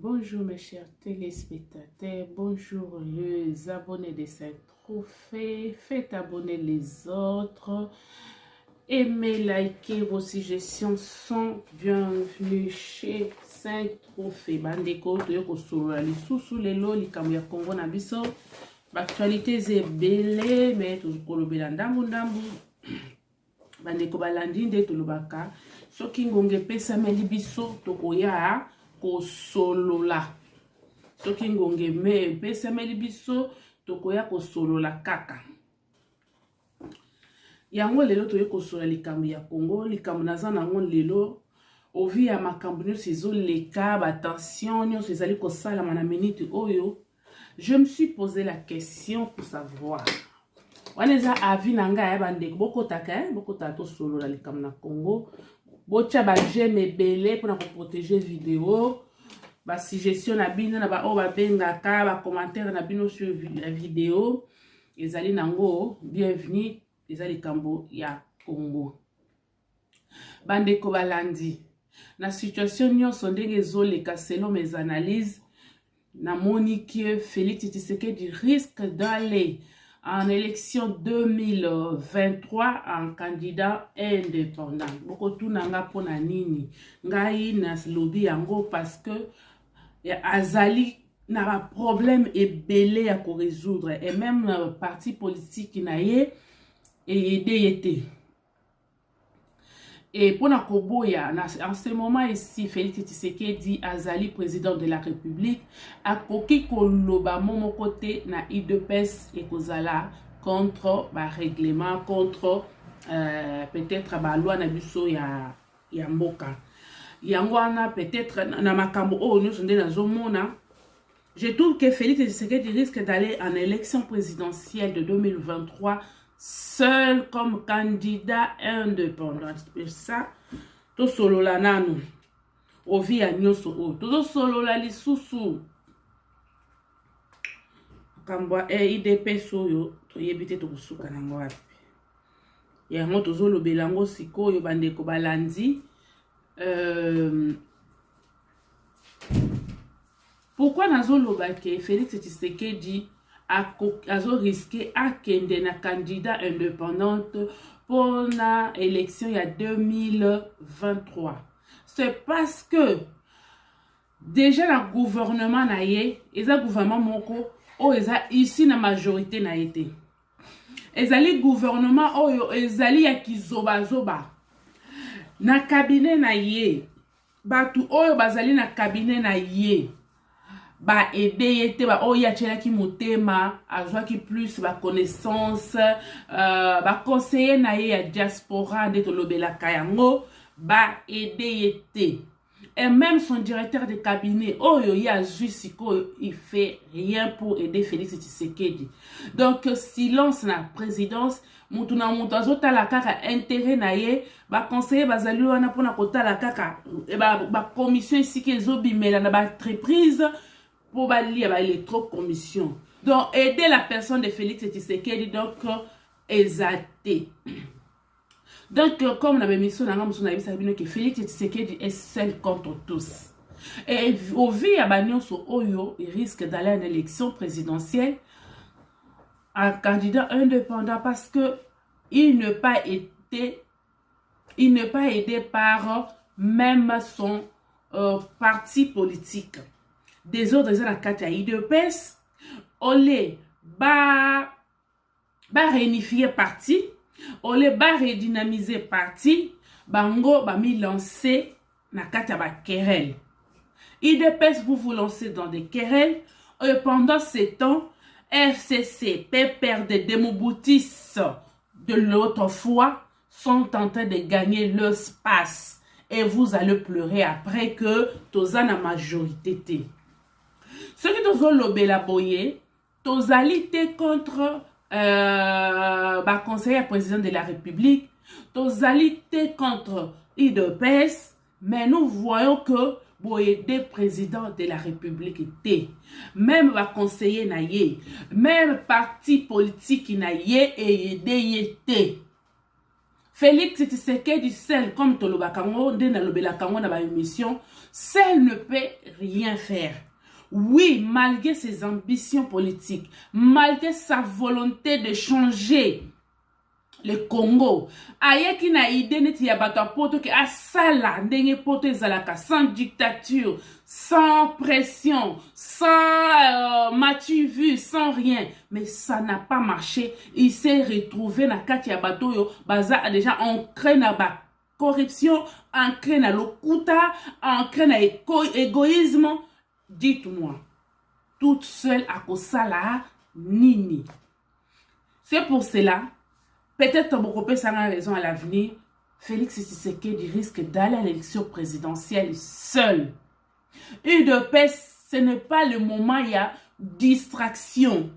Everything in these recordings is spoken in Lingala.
Bonjour mes chers téléspectateurs, bonjour les abonnés de Saint-Trophée, faites abonner les autres, aimez, likez, vos suggestions sont bienvenues chez Saint-Trophée. Bandeko, toyoko solo lisusu lelo likambo ya Congo na biso, actualité zebele, mais tokolobela ndambu. Bandeko balandi nde tolobaka, soki ngonge pesameli biso tokoya kosolola. Soki ngonge pesameli biso tokoya kosolola kaka. Yango lelo toye kosolola likambo ya Congo, likambo naza nango lelo ovi ya makambo nyonso ezoleka, batension nyonso ezali kosalama na minute oyo. Je me suis posé la question pour savoir. Waneza avi nanga ya bandeko bokotaka bokota to solo la likambo na Congo. Bocha ba j'aime ebele pour na protéger vidéo. Ba suggestion na bino na ba o ba bengaka ba commentaire na bino sur la vidéo. Ezali nango bienvenue ezali likambo ya Congo. Bandeko balandi. Na situation nyonso ndenge ezoleka selon mes analyses. Na monique Félix Tshisekedi risque d'aller en élection 2023 en candidat indépendant. Boko tunanga pona nini. Ngai na lobby yango parce que azali na ba problème ebele à résoudre et même parti politique na ye et et pour na koboya en ce moment ici Félix Tshisekedi azali président de la République akoki koloba momo côté na IDPS et kozala contre ba règlement contre peut-être ba loi na biso ya mboka yango ana peut-être na makambo o nous sonde na zomona. Je trouve que Félix Tshisekedi risque d'aller en élection présidentielle de 2023 seul comme candidat indépendant. Ça, to solo la nanu. Ovi a nyoso o. To solo la lisusu. Kambwa IDP soyo. To yebite to kusuka nango wapi. Ya ngo to zolo belango siko yo bandeko balandi. Pourquoi nazolo bake Félix Tshisekedi azo risqué à kende na candidat indépendante pour la élection ya 2023. C'est parce que déjà le gouvernement na ye, eza gouvernement moko o eza ici na majorité na été. Ezali gouvernement oyo ezali ya kizoba na cabinet na ye. Batu oyo bazali na cabinet na ye. Ba aider yete ba oya chela ki motema azwa ki plus ba connaissance ba conseiller na ye ya diaspora de tolobela kayango ba aider yete et même son directeur de cabinet oyo ya jusiko il fait rien pour aider Félix Tshisekedi. Donc silence na présidence mutu na mutu azotala kaka intérêt na ye ba conseiller bazali wana pona kotala kaka e ba commission ici ki ezobimela na ba entreprise pour balier l'électro-commission. Donc, aider la personne de Félix Tshisekedi, donc, exalté. Donc, comme on avait mis sur que Félix Tshisekedi est seul contre tous. Et au vu à Bagnon sur Oyo, il risque d'aller à une élection présidentielle un candidat indépendant parce que il ne pas aidé par même son parti politique. Des autres dans la carte de PES, olé ba réunifier parti, olé ba redynamiser parti, bango ba mi lancer na carte ba querelle. IDPS vous lancez dans des querelles et pendant ce temps, FCC, PPR de Demoboutis de l'autre fois sont en train de gagner leur espace et vous allez pleurer après que tous en la majorité. Ceux qui ont lobé la boye, tous allés contre le conseiller président de la République, tous allés contre IDPS, mais nous voyons que boye des présidents de la République étaient, même le conseiller naïe, même parti politique naïe et aidé. Félix Tshisekedi seul, comme Tolobakango, Ndena Lobelakango dans ma émission, seul ne peut rien faire. Oui, malgré ses ambitions politiques, malgré sa volonté de changer le Congo, ayeki na idée neti ya bato poto ke asala ndenge poto ezalaka sans dictature, sans pression, sans matu vu, sans rien, mais ça n'a pas marché. Il s'est retrouvé na kati ya bato yo baza déjà ancré na ba corruption, ancré na lokuta, ancré na égoïsme. Dites-moi, toute seule à kosala nini? C'est pour cela, peut-être beaucoup de personnes ont raison à l'avenir, Félix Tshisekedi risque d'aller à l'élection présidentielle seul. UDPS, ce n'est pas le moment, il y a distraction.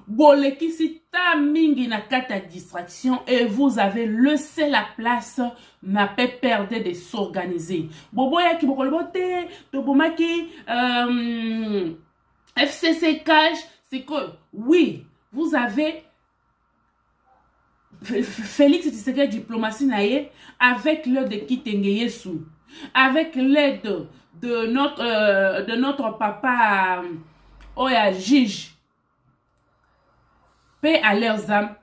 Boleki si ta mingi na kata distraction et vous avez laissé la place n'a pas perdu de s'organiser. Boboya ki bokolobote, tobomaki FCC cash, c'est que oui, vous avez Félix Tshisekedi diplomatie naie avec l'aide de Kitengeyesu, avec l'aide de notre papa Oya Jige. Paix à leurs âmes,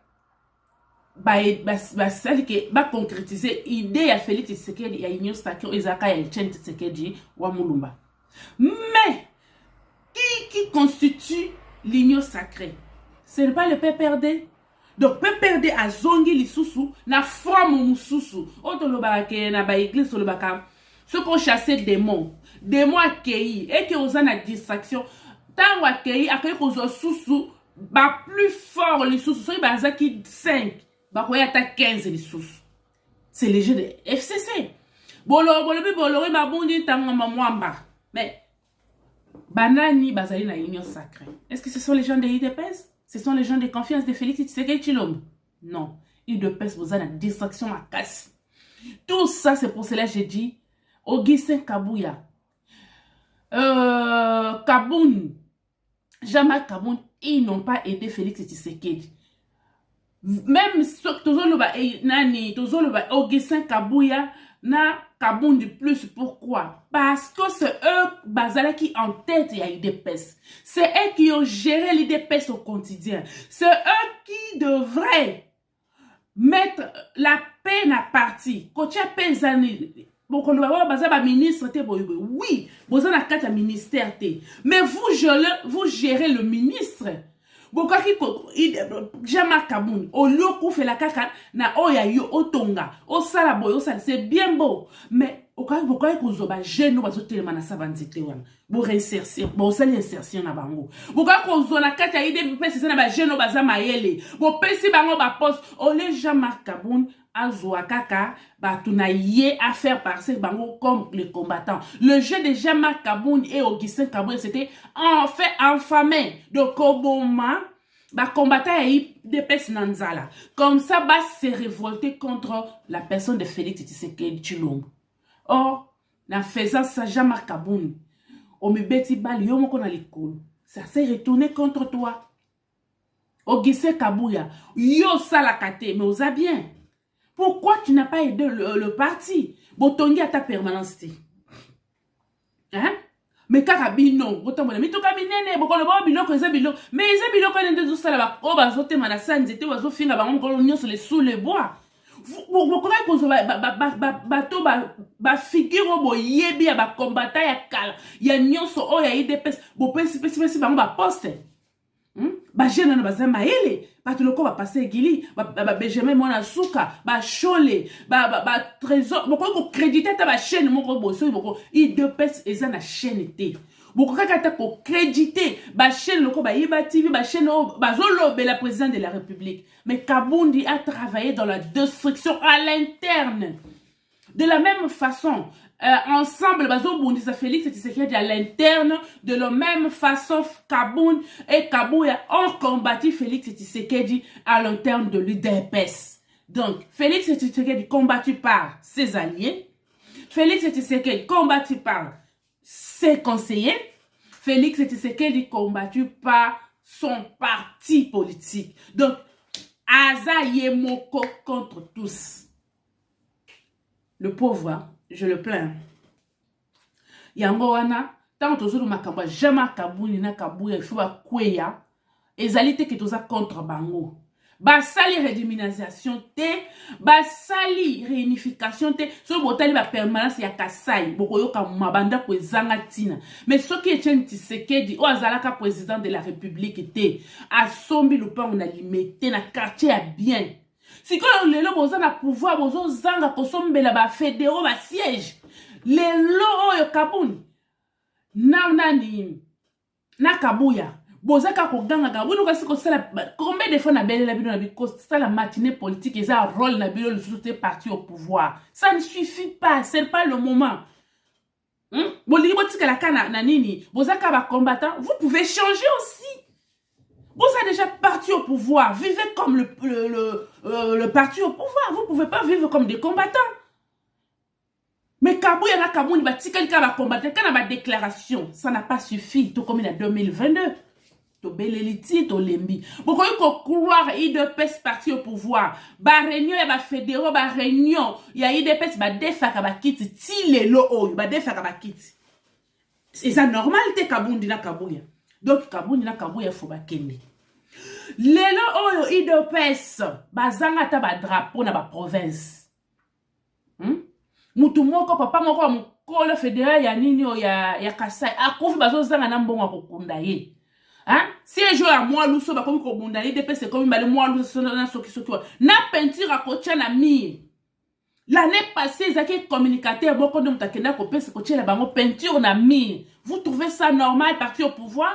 va concrétiser l'idée à Félix Tshisekedi et à Union Sacrée, Ezaka et Etienne Tshisekedi wa Mulumba. Mais qui constitue l'union sacrée? Ce n'est pas le PPRD. Donc PPRD a zongi lisusu na forme mususu. Otolobaka na ba église olobaka. Ceux qui ont chassé démons accueillis et qui ont une distraction. Tant accueilli accueilli aux susu. Ba plus fort les sous, soit bazaki 5, ba koya ta 15 les sous. C'est les jeux de FCC. Bolo ma bondi tanga mamwamba. Mais banani bazali na union sacrée. Est-ce que ce sont les gens de IDPS? Ce sont les gens de confiance de Félix Tshisekedi Tshilombo? Non. IDPS vous a la distraction à casse. Tout ça c'est pour cela que j'ai dit Augustin Kabouya. Kaboun. Jean-Marc Kaboun, ils n'ont pas aidé Félix Tshisekedi. Même Augustin Kabouya na Kaboun du plus. Pourquoi? Parce que c'est eux Bazala qui en tête il y a UDPS. C'est eux qui ont géré l'UDPS au quotidien. C'est eux qui devraient mettre la peine à partie. Quand il y a paysanné, ministre, oui, vous avez un ministère, mais vous gérez le ministre. Jean-Marc Kaboun, au lieu qu'on fait la caca, na oya yo otonga, au salaboy, c'est bien beau, mais au cas où vous avez jeune, vous avez tellement na savanzite wan, vous réinsertion, vous allez insertion na bango. Vous avez qu'on a caca idée, c'est na ba jeune baza mayele, vous pesi bango ba poste, au lieu Jean-Marc Kaboun Azwa kaka, batuna yé à faire passer bango comme les combattants. Le jeu de Jean-Marc Kaboun et Augustin Kaboun, c'était en fait enfamé de Koboma, bah combattant et UDPS Nanzala. Comme ça, bah se révolter contre la personne de Félix Tshisekedi Tshilombo. Or, en faisant ça, Jean-Marc Kaboun, on me bêtit bal, yo moko na l'école. Ça s'est retourné contre toi. Augustin Kabouya, yo salakate, mais osa bien. Pourquoi tu n'as pas aidé le parti? Botongi à ta permanence. Hein? Mais karabino, botomone, mais tout kabinene, bokolo bo biloko eza biloko, mais eza biloko nende zo sala ba o bazote manasa nzete wazo finga bango ngolo nyonso le sous le bois. Bokola kozo bato ba figure bo yebi ya ba combattant ya kala, ya nyonso o ya IDPS, bo pesi bango ba poste. Ba jeune na baza maele bato loko ba passer gili ba Benjamin mwana suka ba chole ba trésor boko ko créditer ta ba chaîne moko boso boko IDPS eza na chaîne té boko kaka ta ko créditer ba chaîne loko ba Iba TV ba chaîne ba zolobe la président de la République. Mais Kabundi a travaillé dans la destruction à l'interne. De la même façon, ensemble, Bazobundisa Félix Tshisekedi à l'interne, de la même façon, Kaboun et Kabouya ont combattu Félix Tshisekedi à l'interne de l'UDPS. Donc, Félix Tshisekedi combattu par ses alliés, Félix Tshisekedi combattu par ses conseillers, Félix Tshisekedi combattu par son parti politique. Donc, Aza Yemoko contre tous. Le pauvre, hein, je le plains. Yango wana, tant que tu makamba jamais kabuni na kabuya, il faut kweya. Ezalité que toza contre bango. Basali redéminalisation te, basali réunification te, so botali ba permanence ya kasai, bokoyoka mabanda ko ezanga tina. Mais ce qui est un Tshisekedi, o azalaka président de la République te, asombi lupango na limité na quartier ya bien. Si quand lelo boza na pouvoir bozo zanga kosombela ba fédéraux ba siège. Lelo oyo kabuni na kabuya bozaka koganga wino kasi ko sala combien de fois na belela bino na biko sala matinée politique et ça rôle na bino le soutien parti au pouvoir, ça ne suffit pas, c'est pas le moment. Boligi botika la kana na nini bozaka ba combattant, vous pouvez changer aussi. Vous êtes déjà parti au pouvoir, vivez comme le parti au pouvoir, vous pouvez pas vivre comme des combattants. Mais Kabouya na Kabouni va tirer le combattre quand on a déclaration, ça n'a pas suffi. Tout comme en 2022, to beleliti to lembi. Beaucoup il faut croire IDPS parti au pouvoir. Ba réunion ya ba fédéraux ba réunion, ya IDPS ba defaka ba kiti ti lelo oyo ba defaka ba kiti. C'est ça normal te Kabundi na Kabouya. Donc Kabundi na Kabouya faut ba kende. Lelo oyo IDPS ba zanga ta ba drapeau na ba province. Mutu moko papa moko mukolo fédéral ya nini o ya Kasai akufi bazo zanga na mbongo akokunda ye. Hein? Si un jour à moi luso ba komi ko bunda ye DPS comme ba le moi luso na soki na peinture akotia na mire. L'année passée ils avaient communicateur beaucoup de mutakenda ko pesa kotia la bango peinture na mire. Vous trouvez ça normal parti au pouvoir?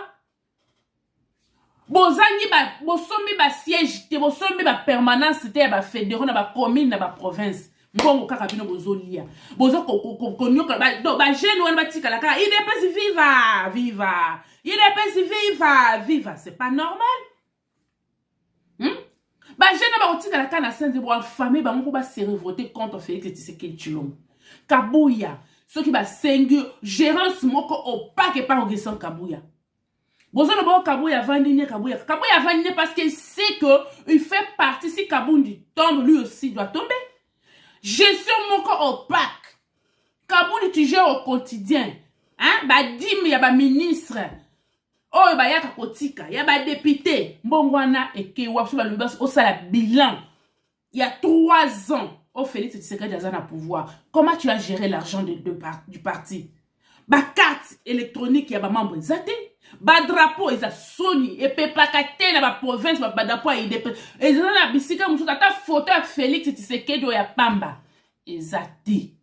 Bozangi ba bosombi ba siège te bosombi ba permanence te ba fédéraux na ba commune na ba province. Mbongo kaka bino bozolia bozo konyoka ba jeune wana batika la kaka IDPS viva IDPS viva, c'est pas normal. Ba jeune ba otika la kaka na senze bo famille ba moko ba se révolter contre Félix Tshisekedi Tshilombo. Kabuya ceux qui ba sengu gérance moko opaque par Augustin Kabuya. Bozo no bo Kabuya vandigne Kabuya vandigne parce qu'il sait que il fait partie, si Kabundi tombe lui aussi doit tomber. Gestion moko opaque. Kabouni tu gères au quotidien. Hein? Ba dim ya ba ministre. Oh ba yaka kotika, ya ba député. Mbongwana eke wapsu ba lubas au sala bilan. Il y a 3 ans, au Félix Tshisekedi azana pouvoir. Comment tu as géré l'argent du parti? Ba carte électronique ya ba membre zate. Ba drapeau eza soni et pepakate na ba province ba drapeau IDP. Eza na bisika musuka ta photo ya Félix Tshisekedi ya pamba. Ezate.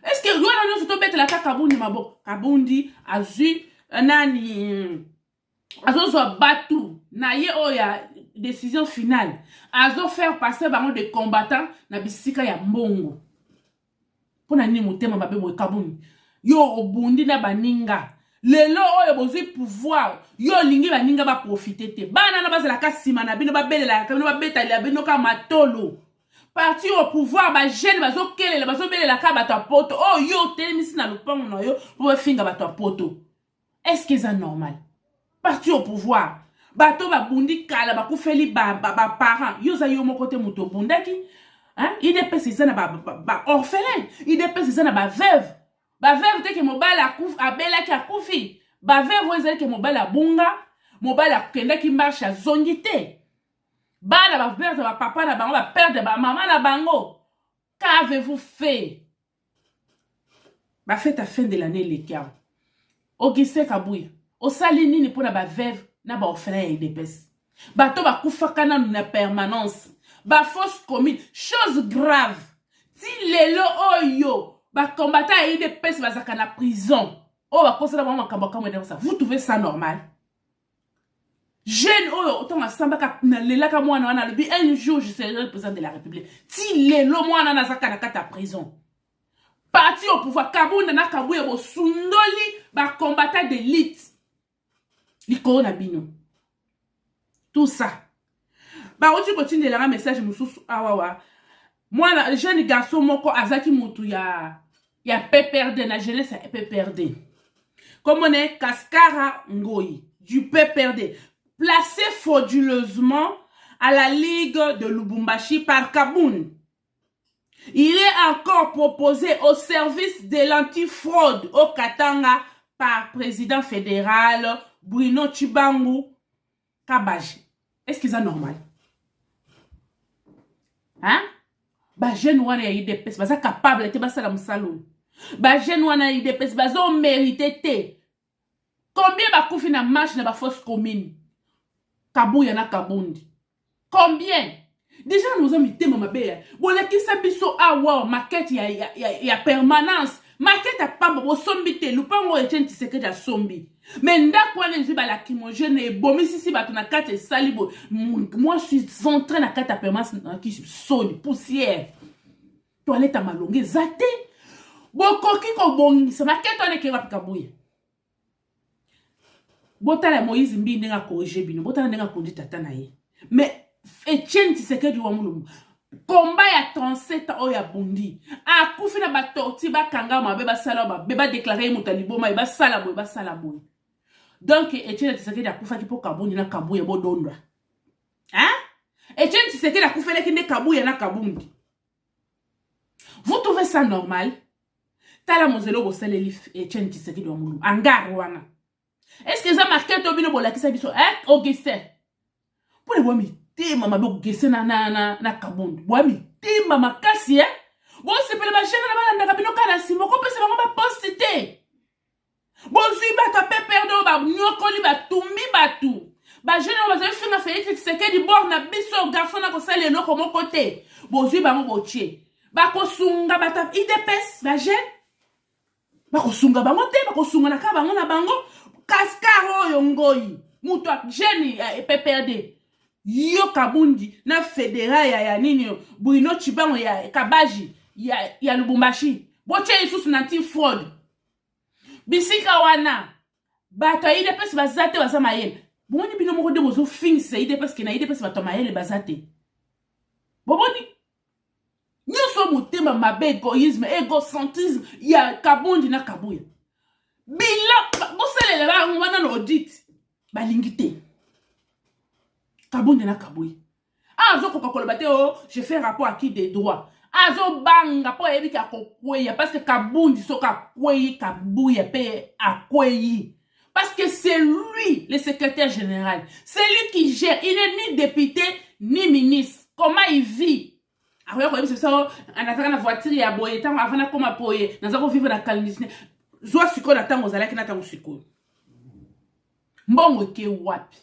Est-ce que Rwanda nous photo bête la Kabundi mabo? Kabundi azu nani azo zo batu na ye oya décision finale. Azo faire passer bango de combattants na bisika ya mbongo. Pona nini mutema mabe bo Kabundi. Yo obundi na baninga lelo oyo bozwi pouvoir yo lingi baninga ba profiter te bana na bazela ka sima na bino ba belela ka bino ba betali bino ka matolo parti au pouvoir ba jeune bazo kelela bazo belela ka bato poto oh yo telemisi na lupango na yo po finga bato poto. Est-ce que c'est normal? Parti au pouvoir bato ba bundi kala ba kufeli ba parents yo za yo moko te muto bundaki hein IDPS ça na ba orphelin IDPS ça na ba veuve. Ba veuve te ke mobala akufi abela ki akufi ba veuve wezeli ke mobala bunga mobala kenda ki marche a zongi te bana ba perdre ba papa na bango ba perdre ba maman na bango. Qu'avez-vous fait? Ba fête à fin de l'année les gars Augustin Kabuya o sali nini pona ba veuve na ba orphelin IDPS bato ba kufaka na permanence ba fausse commune chose grave ti lelo oyo ba combattant IDPS bazaka na prison. Oh ba kosa na ba makamba kamwe de ça. Vous trouvez ça normal? Jeune oyo autant asamba ka na lela ka mwana wana lebi un jour je serai le président de la République. Ti lelo mwana na zaka na kata prison. Parti au pouvoir Kabunda na Kabuya bo sundoli ba combattant d'élite. Liko na bino. Tout ça. Ba oti continue la message mususu awawa. Moi la jeune garçon moko azaki mutu ya PPRD na jeunesse ya PPRD. Comme on est Kaskara Ngoyi du PPRD placé frauduleusement à la Ligue de Lubumbashi par Kaboun. Il est encore proposé au service de l'antifraude au Katanga par président fédéral Bruno Chibangu Kabaji. Est-ce que c'est normal? Hein? Ba jeune wana ya IDPS baza capable te basala musalo. Ba jeune wana ya IDPS bazo mérité te. Combien ba kufi na marche na ba force commune? Kabuya na Kabundi. Combien? Déjà nous avons mis tema mabe. Bon la kisa biso awa maquette ya permanence. Maquette a pas bo sombi te lupango Etienne Tshisekedi a sombi. Mais ndako wana nzi ba lacrymogène e bomi sisi bato na kate salibo. Moi je suis en train na kate à permanence qui sonne poussière. Toilette à malongue zate. Bokoki ko bongisa maquette wana ke wapi Kabuya. Botala Moïse Mbindi nga corriger bino. Botala nga kondi tata na ye. Mais Etienne Tshisekedi wa mulungu. Combat ya 37 ans ya bundi. A kufi na ba torti ba kanga ma beba sala ba beba déclarer mutaliboma ba sala boy ba sala boy. Donc Etienne Tshisekedi a kufa ki po Kabundi na Kabuya bo dondwa. Hein? Etienne Tshisekedi a kufa leki ne Kabuya na Kabundi. Vous trouvez ça normal? Tala mozelo bo saleli Etienne Tshisekedi wa mulungu. Angar wana. Est-ce que ça marque to bino bola kisa biso Augustin? Pour les wami tema mabe gese na Kabundi. Wami tema makasi Bon c'est pour les machines na balanda kabino kana simo ko pese bango ba postité. Bon si ba ta pe perdre ba nyokoli ba tumbi batu. Ba jeune ba za finga Félix Tshisekedi bord na biso garçon na ko sale no ko mon côté. Bon si ba mo boche. Ba ko sunga ba ta IDPS ba jeune. Ba ko sunga ba mote ba ko sunga na ka bango na bango. Kaskaro yongoi muto jeni PPRD yo Kabundi na fédéral ya nini Bruno Chibango ya Kabaji ya Lubumbashi boche isusu na anti-fraud bisika wana bato IDPS bazate baza mayele boni bino moko de bozo finse IDPS ke na IDPS bato mayele bazate boboni nyoso mutema mabe égoïsme égocentrisme ya Kabundi na Kabuya bila boselele ba ngwana no audit balingite Kabundi na Kabuya azo kokola bate je fais rapport à qui des droits azo banga po ebi ka kokweya parce que Kabundi soka kweyi Kabuya pe akweyi parce que c'est lui le secrétaire général, c'est lui qui gère, il n'est ni député ni ministre. Comment il vit? Après quoi c'est ça en attendant la voiture ya boye tant avant na koma poye nazako vivre na calme. Zwa siko na tango zalaki na tango siko. Mbongo ke wapi?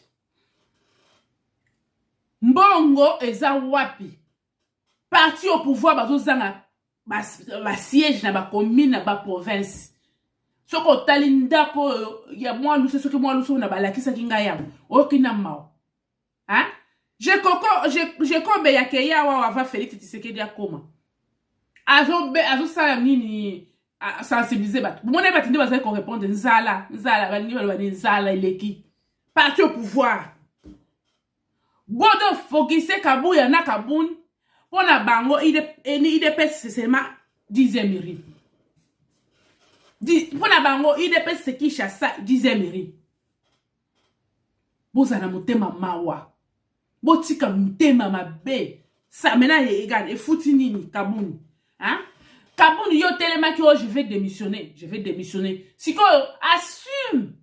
Mbongo eza wapi? Parti au pouvoir bazo zanga ba siège na ba commune na ba province. Soko talinda ko ya mwa luso soki mwa luso na balakisa kinga ya. Okina mao. Hein? Je kombe ya ke ya wa va Félix Tshisekedi akoma. Azo sala nini sensibiliser bat. Mona bat ndi baza ko répondre nzala bani balobani nzala eleki. Parti au pouvoir. Bodo fokise Kabuya na Kabundi pona bango IDPS c'est seulement 10e mairie. Pona bango IDPS c'est qui chassa 10e mairie. Bozana motema mawa. Botika motema mabe. Ça mena egal e futi nini Kabundi. Hein? Kabundi yo telema ki je vais démissionner. Je vais démissionner. Siko assume.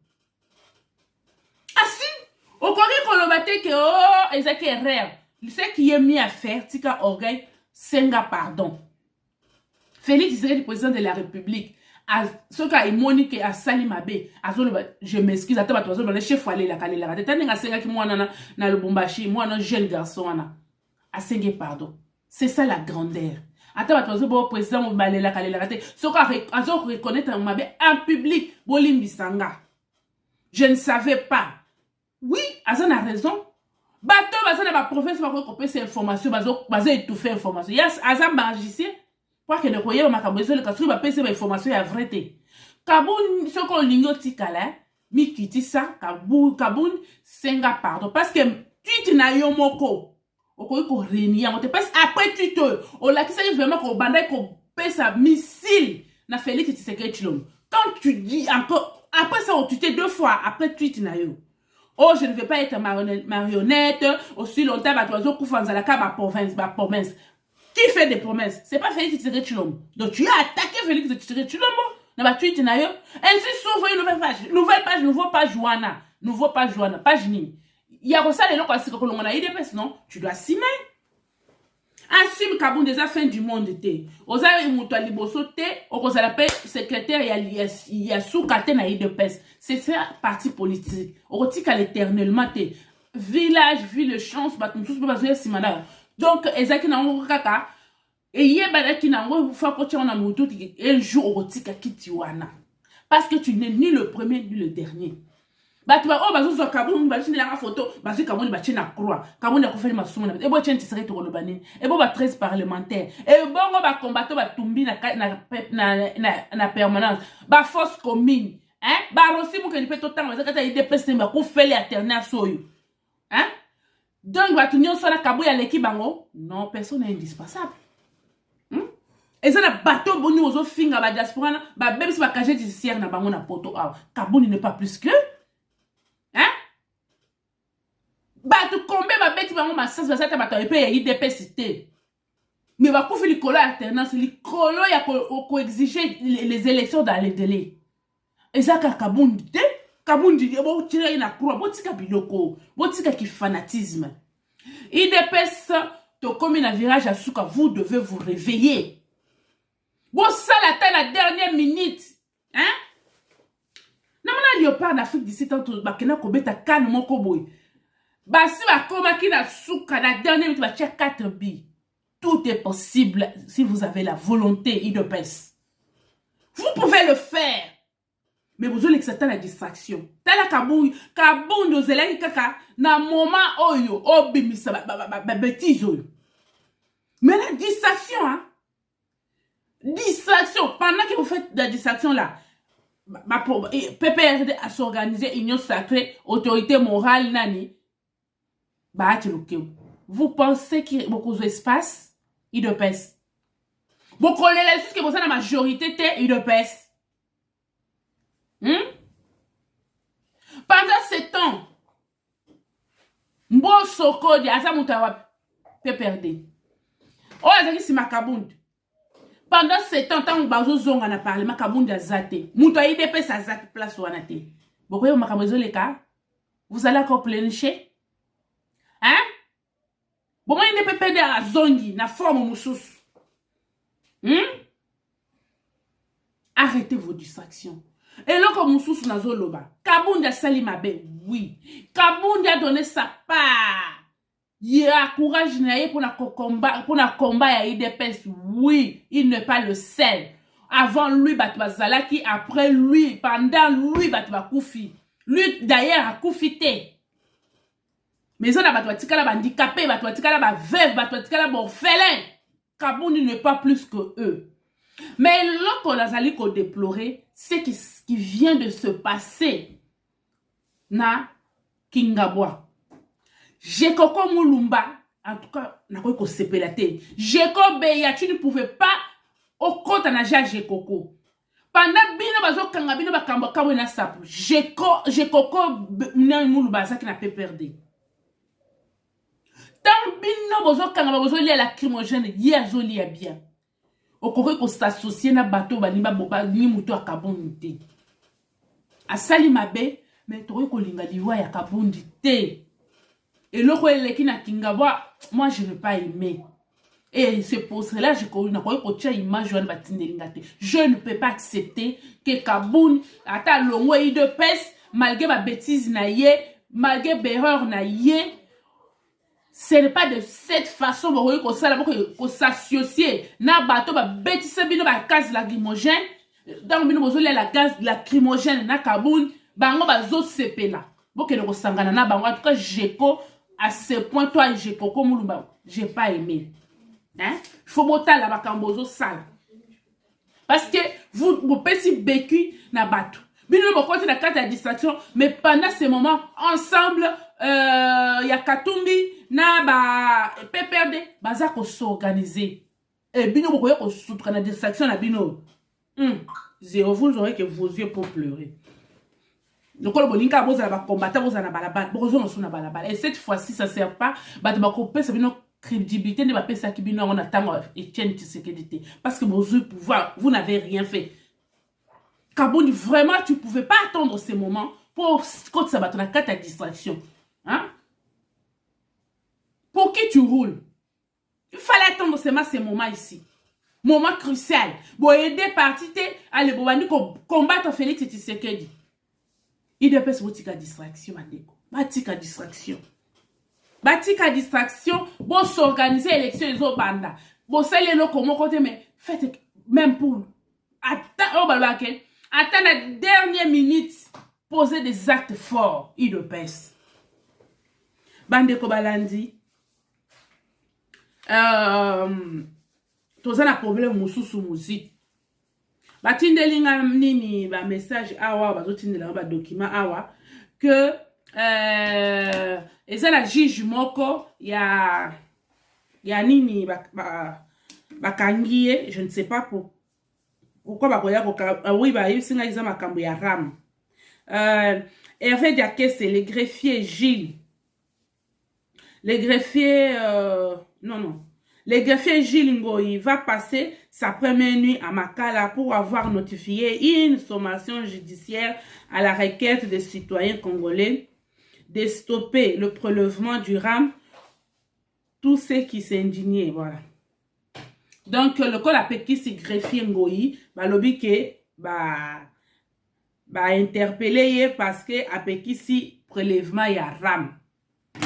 Assume. Okori kolobate ke ezaki erreur. Ce qui est mis à faire, tika orgueil, senga pardon. Félix Tshisekedi, président de la République, ce qu'a Monique à Salimabe, je m'excuse, à toi, le chef allé la caléla. T'as senga qui moi na Lubumbashi, moi un jeune garçon à senga pardon. C'est ça la grandeur. Attends, toi, président balé la caléla. Ce qu'a reconnaître en public, Bolim Bisanga. Je ne savais pas. Oui, Azan a raison. Bato bazana ba province ba ko pesa information bazo étouffer information. Yes, Azan magicien. Pour que ne koyeba makambo zo le kasu ba pesa ba information ya vrai te. Kabundi soko lingo tikala mi kitisa Kabundi senga pardon parce que tu na yo moko. Okoyi ko reni yango te parce après tu te o la kisa vraiment ko banda ko pesa missile na Félix Tshisekedi Tshilombo. Quand tu dis encore après ça tu t'es deux fois après tweet na yo. Oh, je ne veux pas être marionnette. Aussi longtemps, bah, tu vas couper dans la province. Qui fait des promesses? C'est pas Félix Tshisekedi Tshilombo. Donc, tu as attaqué Félix Tshisekedi Tshilombo. Dans ma tweet, ainsi s'ouvre une nouvelle page. Nouveau page Joana. Page Nini. Il y a ça, les gens, quand on a IDPS, non? Tu dois assumer. Assume Kaboun déjà fin du monde. Oza Imuto Liboso, Oza la secrétaire, il y a sous-katé na IDPS. C'est ça, parti politique. Otika l'éternellement, village, ville, chance, batum, tous, bazoya simana. Donc, ezaki na ngo kaka, et yeba ki na ngo, fa ko tia na mutu, un jour, Otika kitiwana. Parce que tu n'es ni le premier, ni le dernier. Bah, tu vas, oh, bazo, Kaboun, bazo, la photo, bazo, Kaboun, bazo, na croix, Kaboun, a fait ma soumana, et bon, tiens, tu serais trop le banin, et bon, 13 parlementaires, et bon, on va combattre, va tomber na permanence, bah, force commune, hein, bah, aussi, mon candidat, tout le temps, on va dire que tu as des personnes, bah, qu'on fait les alternaires, hein, donc, bah, tu n'y a pas de Kaboun, à l'équipe, non, personne n'est indispensable. Et ça, le bateau, bon, nous, aux autres filles, à diaspora, bah, même si ma cagette judiciaire n'a pas mon poto, Kaboun n'est pas plus que. Hein? Bah, tu combien ma bête, ma sens, ça, tu vas payer IDPS. Mais va faire les alternance, les colos, il y a qu'on exiger les élections dans les délais. Et ça, Kaboun dit, bon, tirer une croix, bon, tika biloko, bon, tika qui fanatisme. IDPS, to comme un virage à souka, vous devez vous réveiller. Bon, ça, la dernière minute. Hein? Non, mais là, léopard en Afrique d'ici, tant que bakena kobeta kan mon koboy. Bah, si ma koma ki na souka, la dernière minute, va tchèque 4 billes. Tout est possible si vous avez la volonté, IDPS. Vous pouvez le faire. Mais vous avez la distraction. Tala Kaboun, nous élèves kaka, na moment oyo, obimisa, bêtise oyo. Mais la distraction, hein. Distraction. Pendant que vous faites la distraction là, PPRD a s'organiser union sacrée, autorité morale, nani. Bah, vous pensez qu'il y a beaucoup d'espace, IDPS. Vous connaissez les choses qui vont dans la majorité, IDPS. Pendant ce temps, Mbo Soko, il y a ça, Moutawa, PPRD. Oh, il y a Makabound. Pendant ce temps, tant que Zong en a parlé, Makabound a zaté. Moutawa, IDPS a zaté place ou anaté. Vous voyez, les cas, vous allez encore plénicher. Hein? Bon, moi, il ne peut pas dire à Zongi, na forme moussous. Arrêtez vos distractions. Et là, comme moussous na zoloba, Kabound a sali ma belle, oui. Kabound a donné sa part. Il a courage pour la combat à IDPS, oui. Il n'est pas le seul. Avant lui, Batouba Zalaki, après lui, pendant lui, Batouba Koufi. Lui, d'ailleurs, a Koufité. Mais ça, Batouba Tikala handicapé, Batouba Tikala veuve, Batouba Tikala orphelin. Kabound n'est pas plus que eux. Mais là qu'on a allé déplorer, c'est ce qui vient de se passer na Kingabwa. Jekoko Moulumba, en tout cas, n'a pas se pélater. Jeko Beya, tu ne pouvais pas au compte en agir Jekoko. Pendant bino bazo kangabino bakamba kabona sapu. Jekoko Moulumba, ça qui n'a pas perdu. Tant bino bazo kangaba bazo lié à la crimogène, hier zo lié bien. Au Corée qu'on s'associe na bateau balimba boba ni muto a kabonite. A salimabe mais toré ko linga liwa ya kabondite. Et le roi qui na Kingabwa, moi je n'ai pas aimé. Et c'est pour cela que je ne peux pas accepter que Kaboun ata longo IDPS malgré ma bêtise naïe, malgré l'erreur naïe. Ce n'est pas de cette façon qu'on s'associe. Na bateau ba bêtise bino ba gaz lacrymogène. Dans bino bozole la gaz lacrymogène na Kaboun, bango bazo sepela. Boke ne sangana na bango en tout cas Jeko à ce point toi Jeko comme Moulumba, j'ai pas aimé. Hein? Il faut monter la bakambozo sale. Parce que vous petit bécu na bateau. Bino bo côté la carte de distraction, mais pendant ces moments ensemble y a Katumbi na ba PPRD baza ko s'organiser. Et bino bo ko soutra na distraction na bino. Zéro, vous aurez que vos yeux pour pleurer. Le col bolinka boza ba combattant boza na balabala. Bozo na balabala. Et cette fois-ci ça sert pas ba te ba kopé ça bino crédibilité ne ba pesa ki bino on attend Etienne Tshisekedi parce que vos pouvoir vous n'avez rien fait. Kabouni vraiment tu pouvais pas attendre ces moments pour quand ça va ton carte à distraction. Hein? Pour qui tu roules? Il fallait attendre seulement ces moments ici. Moment crucial. Bon, aider parti, allez, bon, on combattre Félix Tshisekedi. Il doit pas se mettre à distraction, Mandeko. Batika distraction. Batika distraction. Bon, s'organiser l'élection, ils ont banda. Bon, c'est les locaux, mon côté, mais faites même pour. Attends, attends la dernière minute. Poser des actes forts. Il doit pas. Bandeko Balandi. Toza na problème mususu muzi. Batindelinga nini ba message awa bazotindela ba document awa que eza la juge moko ya nini bakangiye, je ne sais pas pourquoi bakoya ko oui ba yisinga iza makambo ya ram. Hervé Diakese, le greffier Gilles. Le greffier non. Le greffier Gilles Ngoyi va passer sa première nuit à Makala pour avoir notifié une sommation judiciaire à la requête des citoyens congolais de stopper le prélèvement du RAM. Tous ceux qui s'indignaient, voilà. Donc, le col a péqué si greffier Ngoyi, lobi ke interpellé parce que a péqué si prélèvement ya RAM.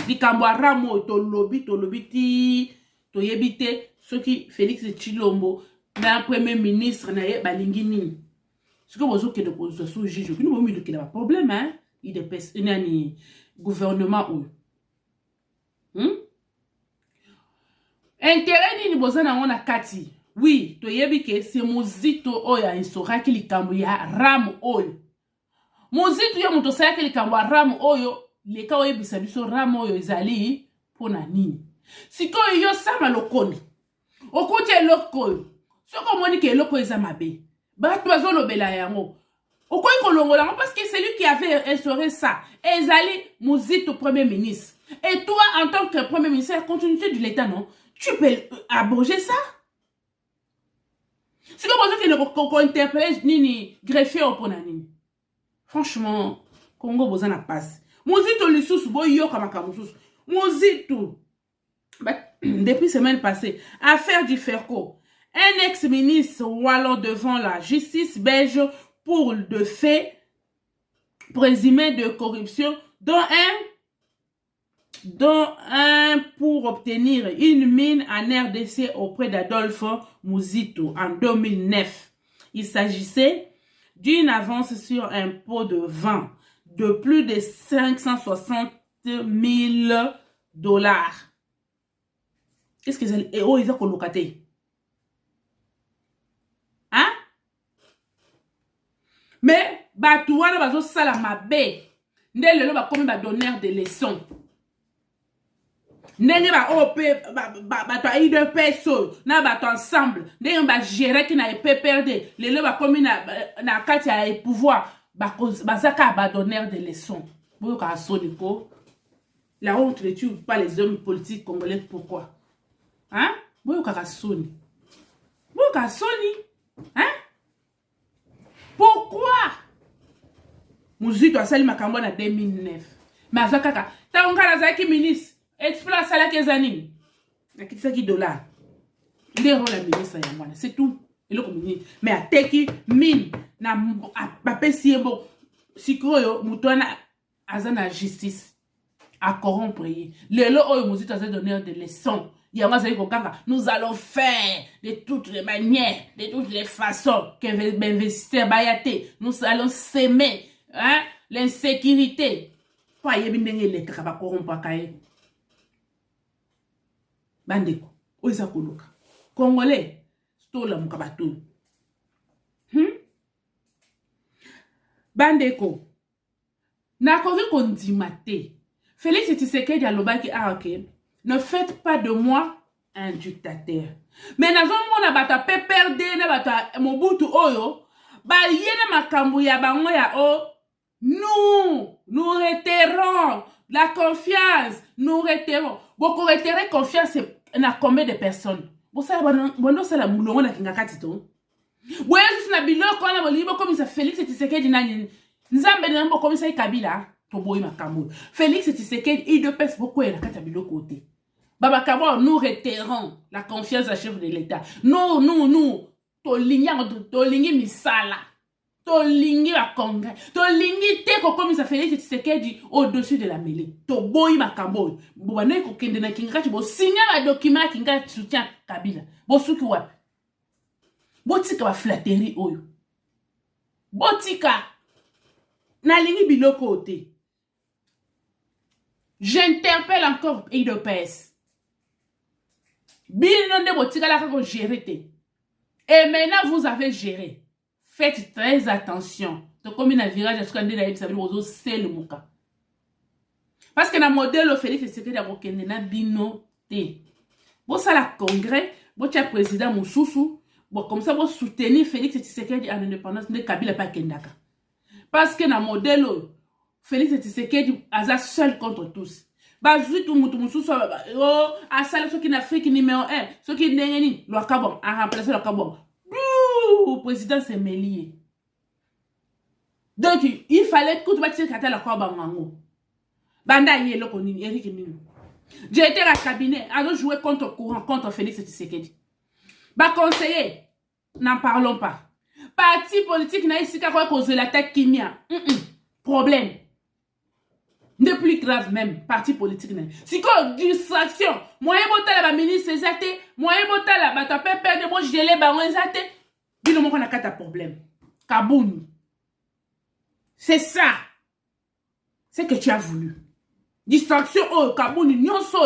Di kambwa ramo to lobi ti to yebite ce qui Félix Tshilombo na premier ministre na ye balingi nini. Ce que vous avez de position juge, nous avons qu'il y a un problème hein, il dépêche une gouvernement ou intérêt ni bozana on a kati. Oui, to yebike c'est mozito oya insora ki likambo ya ram oyo. Mozito ya moto sa ki likambo ram oyo. Les cas où ils biso ramo yo ezali pona nini siko yo sama lokoni okuti eloko soko moni ke eloko eza mabe bato bazolobela yango okoyi kolongola parce que c'est lui qui avait instauré ça ezali Muzito premier ministre et toi en tant que premier ministre la continuité de l'état non tu peux abroger ça siko bozo ke ko interpeller nini greffier pona nini franchement Congo bozana passe Muzito lisusu boyo kamaka mususu. Muzito depuis semaine passée, affaire du Ferco. Un ex-ministre wallon devant la justice belge pour de faits présumés de corruption dont un pour obtenir une mine en RDC auprès d'Adolphe Muzito en 2009. Il s'agissait d'une avance sur un pot de vin de plus de 560 000 $. Qu'est-ce que c'est? Et oh, ils ont colocaté. Hein? Mais, batouana bazo salama be. Ndele lo ba komi ba donneur de leçons. Nenge ba OP, ba to ide peso, na ba to ensemble. Nenge ba gérer qui na épée perdre. Le ba komi na kati ya pouvoir. Bazaka abandonneur de leçons. La honte ne tue pas les hommes politiques congolais. Pourquoi? Hein? Hein? Pourquoi? Muzito a sali makambo na 2009. Mais azakaka. Ta ongala zaki ministre. Explore sala kezanini. Na kitisa ki $. Il est la ministre ya mwana. C'est tout. Mais a teki mine. Na bapesi yebo sikoyo mutwana azana justice à corrompre lelo oyo Muzito a donné des leçons yanga zali kokanga nous allons faire de toutes les manières de toutes les façons que investisseurs bayate nous allons s'aimer hein l'insécurité pa yebi ndenge le kaka ba corrompre kaye bandeko oza koluka congolais stola mukabatu Bandeko, n'a koki kondima te. Félix Tshisekedi alobaki ok, ne faites pas de moi un dictateur. Mais nazo mona bata PPRD na bata Mobutu oyo, ba yena makambu ya bango ya o nous retirons la confiance, nous retirons. Beaucoup retirer confiance na combien de personnes? Bon ça la moulon na kinga katito. Bon yesu na biloko na bolibo comme ça Félix Tshisekedi nani. Nzambe na mbo comme ça Kabila to boyi makambo. Félix Tshisekedi il de pèse beaucoup na kata biloko côté. Baba Kabo nous retirons la confiance à chef de l'État. Nous to lingi misala. To lingi la congrès. To lingi te ko comme ça Félix Tshisekedi au-dessus de la mêlée. To boyi makambo. Bo wane ko kende na kinga bo signer un document kinga soutien Kabila. Bo suki wapi? Botika ba flatterie oyo. Botika na lingi biloko ote. J'interpelle encore IDPS. Bino nde botika la kako gérer te. Et maintenant vous avez géré. Faites très attention. Donc comme un virage à ce qu'on dit là, ça veut dire c'est le mouka. Parce que dans le modèle au Félix Tshisekedi a bokende na bino te. Bon ça la congrès, bon tu as président Moussousou. Bon, comme ça, vous soutenir Félix Tshisekedi en indépendance de Kabila pas Kendaka. Parce que dans le modèle, Félix Tshisekedi est seul contre tous. Bazu tout mutu musu so a sala ceux qui en Afrique numéro 1, ceux qui n'engeni le Kabon a remplacé le Kabon. Le président c'est Mélié. Donc il fallait que tu battes kata la Kabon mango. Banda yelo konini Eric Nini. J'ai été à cabinet à jouer contre courant contre Félix Tshisekedi. Bah conseiller, n'en parlons pas. Parti politique n'a ici qu'à causer l'attaque kimia. Problème. De plus grave même, parti politique n'a. Si quoi distraction, moyen botal la ministre zate, moyen botal la bata pépère de moi gelé ba on zate. Bino mo na kata problème. Kabouni. C'est ça. C'est que tu as voulu. Distraction oh Kabouni nyonso.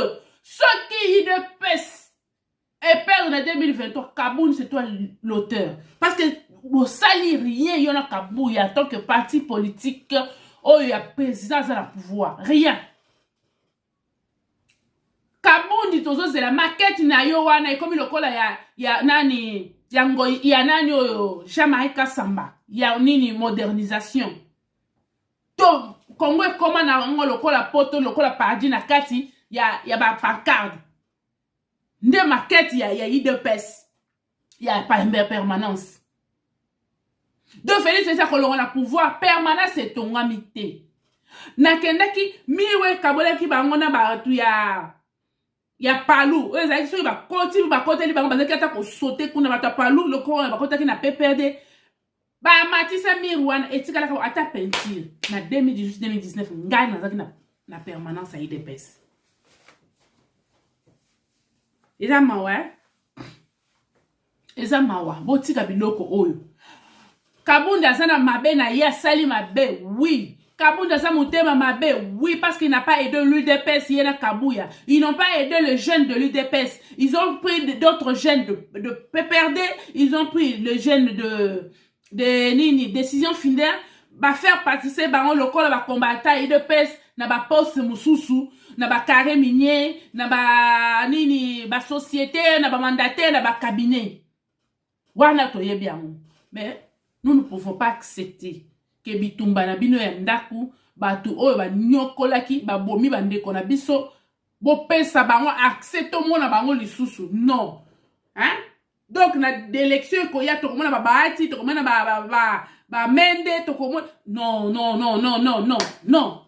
Ce qui de pèse. Et perdre en 2023, Kabouni, c'est toi l'auteur. Parce que vous salez rien, il y en a Kabouni en tant que parti politique, oh, il y a président à la pouvoir. Rien. Kabouni, c'est la maquette, comme le col, il y a nani, il y a nani, Jamaïca Samba, il y a une modernisation. Donc, Congo, comment on a le col, la poto, le col, la paradis, la kati, il y a ma pancarte. Nde maquette, il y a IDPS. Il y a pas une permanence. De Félix, c'est ça qu'on a le pouvoir. Permanence, c'est ton amitié. Nakendaki, miwe kabola ki bangona baratu ya palou. Eux, ils sont ba côté li bango bazaki ata ko sauter kuna bata palou le corps ba côté ki na PPRD. Ba matisa mirwana etika la ko ata peinture. Na 2018 2019 ngai na zaki na permanence à IDPS. Eza mawa botika biloko oyo Kabunda zana mabe na ya sali mabe oui Kabunda za mutema mabe oui parce qu'il n'a pas aidé l'UDPS yena Kabouya ils n'ont pas aidé les jeunes de l'UDPS ils ont pris d'autres jeunes de PPRD ils ont pris le jeune de nini décision finale ba faire participer ba on lokola ba combattant UDPS na ba poste mususu na ba carré minier, na ba nini, ba société, na ba mandataire, na ba cabinet. Wana toye bien. Mais nous ne pouvons pas accepter que bitumba na bino ya ndaku, batu oyo ba nyokolaki, ba bomi ba ndeko na biso, bo pesa bango accepto mo na bango lisusu. Non. Hein? Donc na d'élection ko ya to komona ba baati, to komona ba mende, to komona non.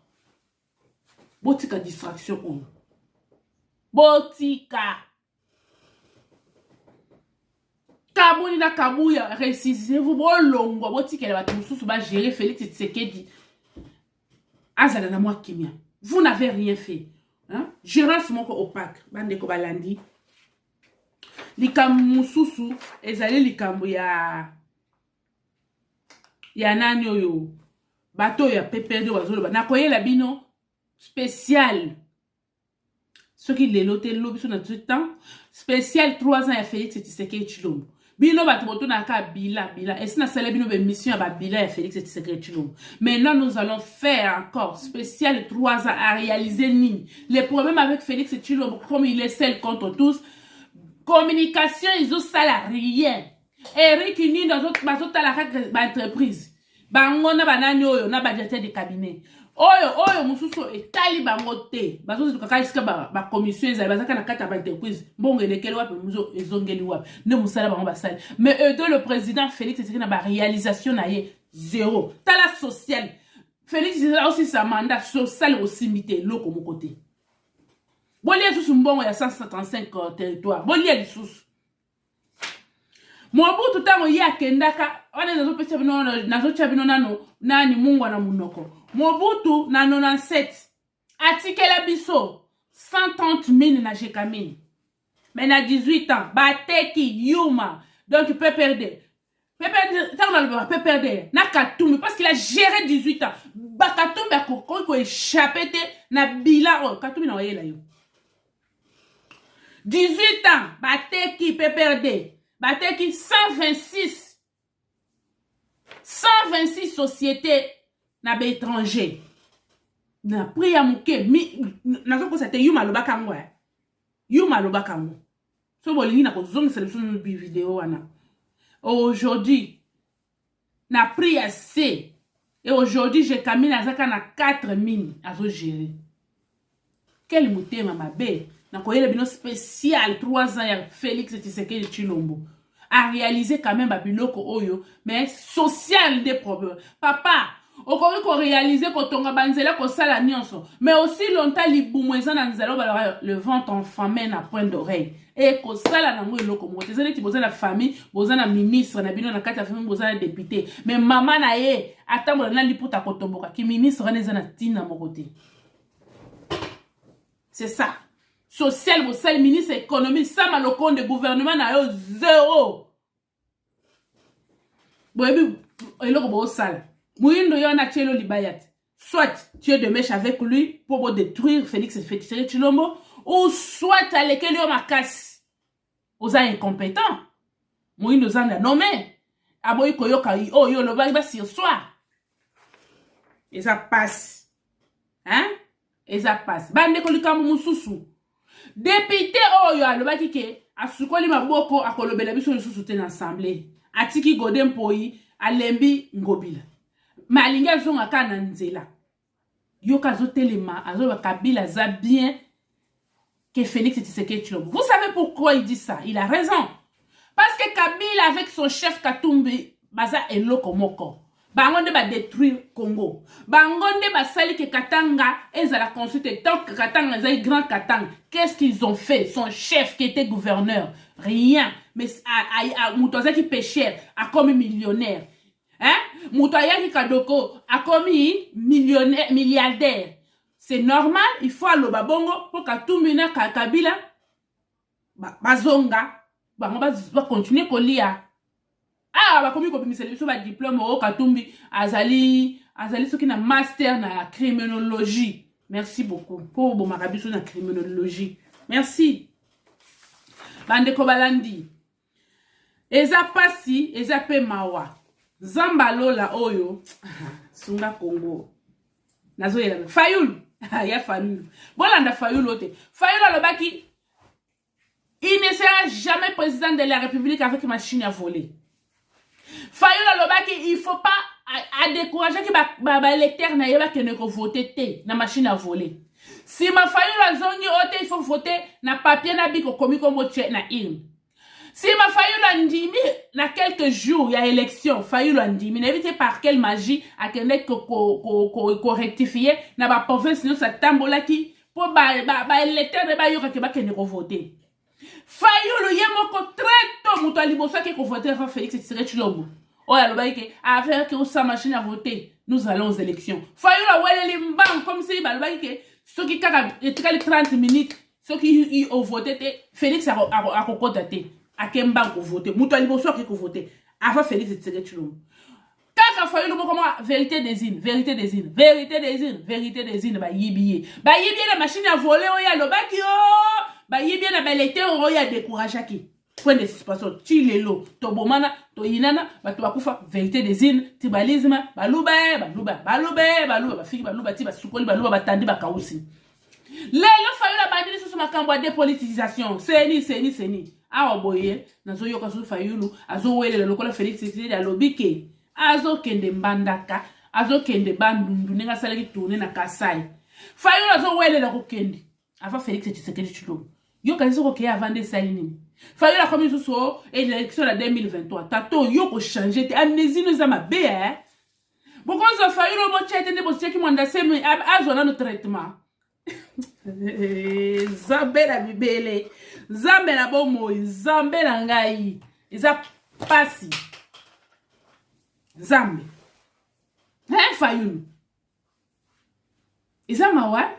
Botika distraction on. Botika. Kabouni na Kabouya, récisez-vous, bolongo, botika la batususu ba gérer Félix Tshisekedi. Azala na moi kimia. Vous n'avez rien fait. Hein? Gérance moko opaque. Bande ko balandi. Likambu mususu, ezali likambu ya nani oyo. Bato ya PPRD wazolo ba. Nakoyela bino. Spécial. Ce qui les loté l'eau sur notre temps. Spécial 3 ans à Félix Tshisekedi Tshilombo. Bino batumoto na ka bila. Et si na sala bino mission à bila à Félix Tshisekedi Tshilombo. Maintenant nous allons faire encore spécial 3 ans à réaliser ni. Les problèmes avec Félix Tshilombo comme il est seul contre tous. Communication ils ont salarié. Eric Nini dans notre entreprise. bango na banani oyo na budget de cabinet oyo mususu etali bango te bazo kaka iska ba commission ezali bazaka na kata ba entreprise mbongo elekeli wapi muzo ezongeli wapi ne musala bango basali mais de le président Félix Tshisekedi na ba réalisation na ye zéro tala social Félix Tshisekedi aussi sa mandat social aussi mité loko mo côté bolie susu mbongo ya 155 territoire bolie susu Mobutu tango ye akendaka wana nazopesa bino nazocha bino nani Mungu na munoko Mobutu na 97 atikela biso 130 000 na jekamine mais na 18 ans bateki Yuma donc PPRD tango na le PPRD na Katumbi parce qu'il a géré 18 ans ba Katumbi ko échappé te na bilan Katumbi na oyela yo 18 ans bateki PPRD bateki 126 sociétés na l'étranger. Na priya muke nazo ko c'était Yuma lobaka ngo. Yuma lobaka ngo. So bolini na ko zonga selection bi vidéo wana. Aujourd'hui na priya C et aujourd'hui j'ai camine azaka na 4000 azo gérer. Quel mutema mabe na koyele bino spécial 3 ans ya Félix Tshisekedi Tshilombo a réalisé quand même babiloko oyo mais social des problèmes papa okoki ko réaliser ko tonga banzela ko sala nyonso mais aussi longtemps libumu ezana nzalo ba le ventre enfamé na point d'oreille et ko sala nango eloko mo tezeli ti bozana famille bozana ministre na bino na kati ya famille bozana député mais maman na ye atambola na liputa ko tomboka ki ministre wana ezana tina mo côté c'est ça social bosal ministre économie sama le compte de gouvernement na yo zéro boyebi eloko bosala Mouindo yana chelo libayat. Soit tu es de mèche avec lui pour détruire Félix Tshisekedi Tshilombo, ou soit alekeli yo makasi. Oza incompétent. Mouindo zanda nommé. Aboyi koyoka yo lo ba sur soir. Et ça passe. Hein? Et ça passe. Bande ko likamu mususu. Député oyo alobaki ke asukoli maboko akolobela biso lisusu te na assemblée. Atiki Godem Poyi alembi ngobila. Malinga zonga kana nzela. Yoka zo telema azo Kabila za bien que Félix Tshisekedi Tshilombo. Vous savez pourquoi il dit ça? Il a raison. Parce que Kabila avec son chef Katumbi baza eloko moko. Bangonde ba détruire Congo. Bangonde ba sali que Katanga ezala consulté tant que Katanga ezali grand Katanga. Qu'est-ce qu'ils ont fait? Son chef qui était gouverneur, rien. Mais Moutoza qui pêcheur a comme millionnaire. Hein? Moutaya qui kadoko a commis millionnaire, milliardaire. C'est normal, il faut aller au babongo pour que tout le monde Kabila bazonga va continuer à lire. Ah, va commis comme c'est le diplôme au Katumbi azali ce qui na master na criminologie. Merci beaucoup pour bon marabiso na criminologie. Merci. Bande kobalandi. Eza pasi, eza pe mawa. Zambalo la oyo sunga Congo nazo yela Fayulu ya Fayulu bolanda Fayulu ote Fayulu alobaki il ne sera jamais président de la République avec machine à voler. Fayulu alobaki il faut pas décourager que ba électeur na yeba que ne ko voter te na machine à voler. Si ma Fayulu azongi ote il faut voter na papier na biko komi kombo che na in. Si ma Fayulu andimi na quelques jours il y a élection Fayulu andimi n'évitez par quelle magie à kende ko rectifier na ba province nous sa tambola ki pour ba électeur de ba yoka ke ba kende ko voter Fayulu yemoko très tôt muto liboso ke ko voter fa Félix Tshisekedi Tshilombo oya lo ba ke avec que sa machine à voter nous allons aux élections Fayulu weleli mbang comme si ba lo ba ke ceux qui kaka 30 minutes ceux qui ont voté Félix a kokota te Akemba ko voter muto liboso ke ko voter avant Félix Tshisekedi Tshilombo kaka Fayulu comment vérité des îles ba yibiye la machine à voler oya lo ba ki o ba yibiye na belete oya décourager ki point de suspension ti lelo to bomana to yinana ba to bakufa vérité des îles tribalisme baluba ba fiki baluba ti ba sukoli baluba batandi ba kausi lelo Fayulu bandili susu makambo de politisation seni awa boye nazo yoka su Fayulu azo welela lokola Félix Tshisekedi alobike azokende mbandaka azokende bandundu ndenge asalaki tourne na Kasai Fayulu azowelela kokende ava Félix Tshisekedi Tshilombo yo kasi soki avant de esali nini Fayulu akomi lisusu élection na 2023 tato yo kochange te amnésie no eza mabe bokonzo Fayulu botia ete nde botiaki mwanda seme azwa nano traitement Zambe na bibele Zambe na bomoi Zambe na ngai eza pasi Zambe Fayulu eza mawa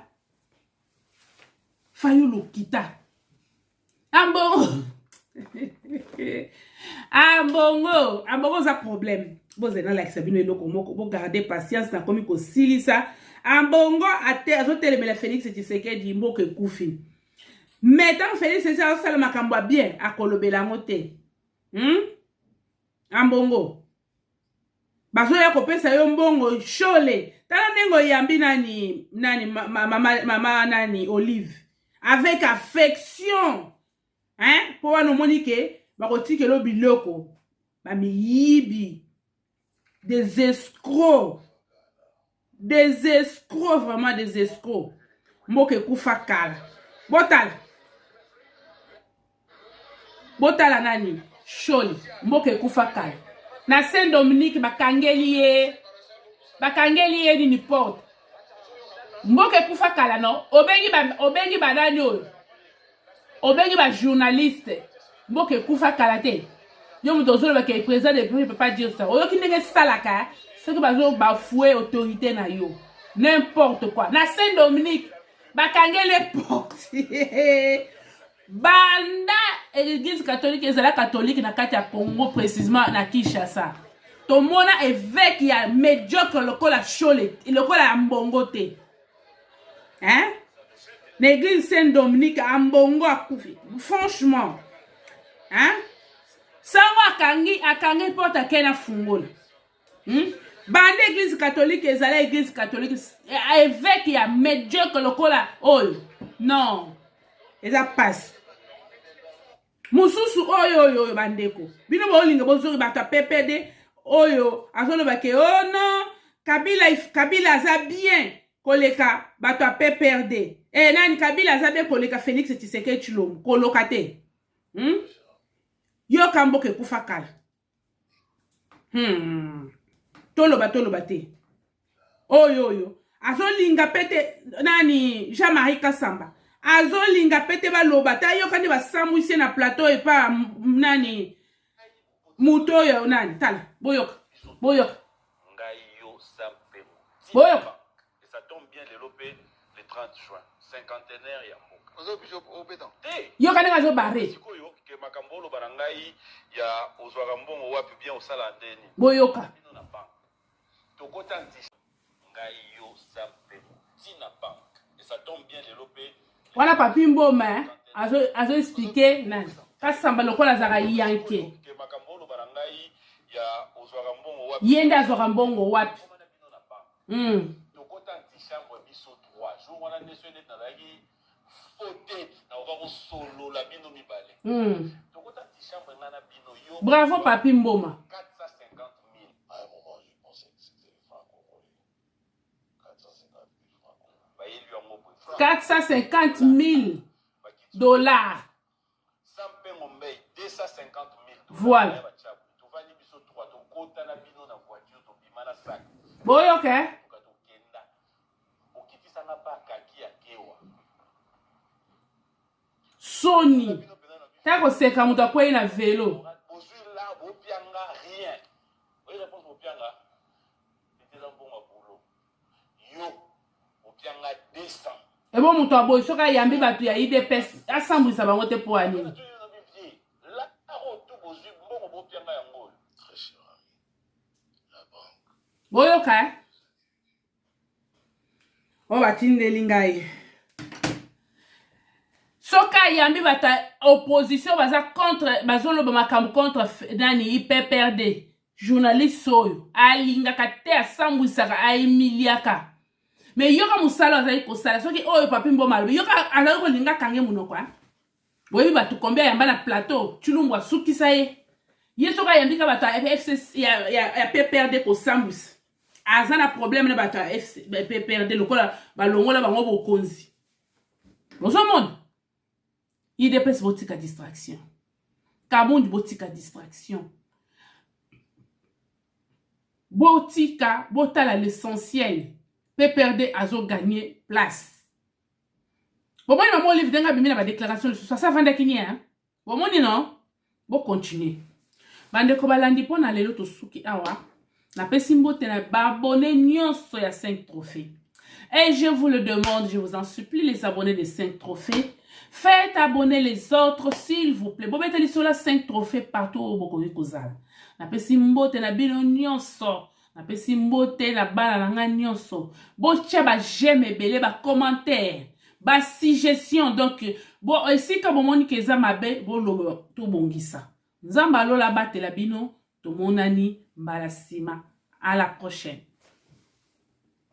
Fayulu kita ambongo za problème boze na like sabino eloko moko bo garder patience na komi ko silisa ambongo ate azotelemela Félix Tshisekedi mboke kufi metant Félix Tshisekedi asala makambo bien akolobela ngote ambongo bazo ya kopesa yo mbongo shole tala nengo yambi nani mama nani Olive avec affection pour wana monique bakotike lo biloko ba miyibi des escrocs vraiment des escrocs mboke kufa kala botala nani sholi mboke kufa kala na Saint Dominique bakangeli ye ni porte mboke kufa kala no obengi banani oyo obengi ba journaliste mboke kufa kala te yo muto zolo ba ke président de peut pas dire ça oyo ki ndenge salaka ce que bazo bafouer autorité na yo n'importe quoi na Saint Dominique bakangeli porte banda l'église catholique ezala catholique na kati ya Congo précisément na Kinshasa tomona évêque ya médiocre lokola chole lokola mbongo te l'église Saint Dominique ambongo akufi franchement sango akangi porte kena fungola bande église catholique ezala église catholique évêque ya médiocre lokola oyo non eza passe mususu oyo bandeko bino bolinga bozori bato PPD oyo azoloba ke oh non Kabila aza bien koleka bato PPRD nani Kabila aza bien koleka Félix Tshisekedi Tshilombo koloka te yo kambo ke kufa kala toloba te oyo azolinga pete nani Jean-Marie Kasamba azolinga pete baloba ta yo kandi basambwise na plateau et pas nani muto yo nani tala boyoka et ça tombe bien le 30 juin cinquantenaire ya yo kandi ngazo bare ke makambolo barangai ya ozwaka mbongo wapi bien osala ndeni boyoka tokota ngai yo sampe tina bank et ça tombe bien le wana papi mboma azo expliquer nani Kasamba lokola zaka yanke yenda azwaka mbongo wapi tokota ntishambre biso 3 jours wana neso ene nazalaki fautete na ova kosolola bino mibale tokota ntishambre nga na bino yo bravo papi mboma 450 000 dollars. Voilà. Bon, ok. Sony. T'as conseillé quand tu as pris un vélo. Et bon, mon toit, il faut qu'il y ait un bébé qui a des pèses. Assemble, ça va monter pour aller. Bon, ok. On va tirer les lignes. Soka yambi bata opposition baza contre bazolo bamakam contre nani IPPRD journaliste soyo alinga kate asambwisaka aemiliaka mais yoka musala azali kosala soki oyo papi mboma alobi yoka azali kolinga kange munoko boyebi batu combien yamba na plateau chulumbwa sukisa ye Yesoka yandika bato ya FCC ya PPRD ko sambus. Azana problème na bato ya PPRD lokola balongola bango bokonzi. Bozomona. IDPS botika distraction. Kabondi botika distraction. Botika botala l'essentiel. PPRD azo gagner place. Bomoni maman livre denga bimina ba déclaration de ça vanda kinye hein. Bomoni non. Bo continuer. Bande ko balandi pona lelo to suki awa. Na pesi mbote na babone nyonso ya 5 trophées. Et je vous le demande, je vous en supplie les abonnés de 5 trophées. Faites abonner les autres s'il vous plaît. Bo beteli sola 5 trophées partout au bokoki kozala. Na pesi mbote na bino nyonso. Na pesi mbote na bana na nga nyonso. Bo tia ba j'aime ebele ba commentaire. Ba suggestion donc bon ici ka bomoni keza mabe bo lo to bongisa. Nzamba lola batela bino to monani mbala sima. À la prochaine.